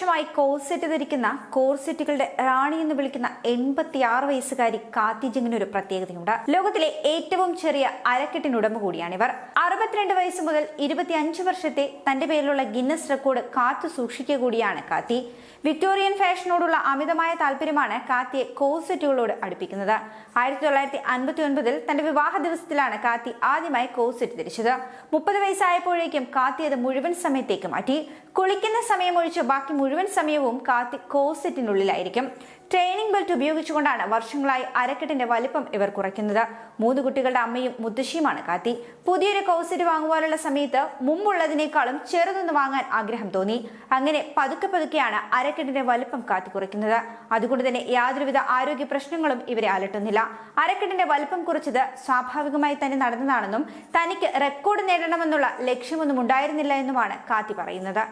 വർഷമായി കോർസെറ്റ് ധരിക്കുന്ന കോർസെറ്റുകളുടെ റാണി എന്ന് വിളിക്കുന്ന 86 വയസ്സുകാരി കാത്തി ജിങ്ങിന് ഒരു പ്രത്യേകതയുണ്ട്. ലോകത്തിലെ ഏറ്റവും ചെറിയ അരക്കെട്ടിനുടമ കൂടിയാണിവർ. 62 വയസ്സ് മുതൽ 25 വർഷത്തെ തന്റെ പേരിലുള്ള ഗിന്നസ് റെക്കോർഡ് കാത്തു സൂക്ഷിക്കുക കൂടിയാണ് കാത്തി. വിക്ടോറിയൻ ഫാഷനോടുള്ള അമിതമായ താല്പര്യമാണ് കാത്തിയെ കോർസെറ്റുകളോട് അടുപ്പിക്കുന്നത്. 1959 തന്റെ വിവാഹ ദിവസത്തിലാണ് കാത്തി ആദ്യമായി കോർസെറ്റ് ധരിച്ചത്. 30 വയസ്സായപ്പോഴേക്കും കാത്തി അത് മുഴുവൻ സമയത്തേക്ക് മാറ്റി. കുളിക്കുന്ന സമയം ഒഴിച്ച് ബാക്കി മുഴുവൻ സമയവും കാത്തി കോർസെറ്റിനുള്ളിലായിരിക്കും. ട്രെയിനിങ് ബെൽറ്റ് ഉപയോഗിച്ചുകൊണ്ടാണ് വർഷങ്ങളായി അരക്കെട്ടിന്റെ വലിപ്പം ഇവർ കുറയ്ക്കുന്നത്. 3 കുട്ടികളുടെ അമ്മയും മുത്തശ്ശിയുമാണ് കാത്തി. പുതിയൊരു കോർസെറ്റ് വാങ്ങുവാനുള്ള സമയത്ത് മുമ്പുള്ളതിനേക്കാളും ചെറുതൊന്ന് വാങ്ങാൻ ആഗ്രഹം തോന്നി. അങ്ങനെ പതുക്കെ പതുക്കെയാണ് അരക്കെട്ടിന്റെ വലിപ്പം കാത്തി കുറയ്ക്കുന്നത്. അതുകൊണ്ട് തന്നെ യാതൊരുവിധ ആരോഗ്യ പ്രശ്നങ്ങളും ഇവരെ അലട്ടുന്നില്ല. അരക്കെട്ടിന്റെ വലിപ്പം കുറച്ചത് സ്വാഭാവികമായി തന്നെ നടന്നതാണെന്നും തനിക്ക് റെക്കോർഡ് നേടണമെന്നുള്ള ലക്ഷ്യമൊന്നും ഉണ്ടായിരുന്നില്ല എന്നുമാണ് കാത്തി പറയുന്നത്.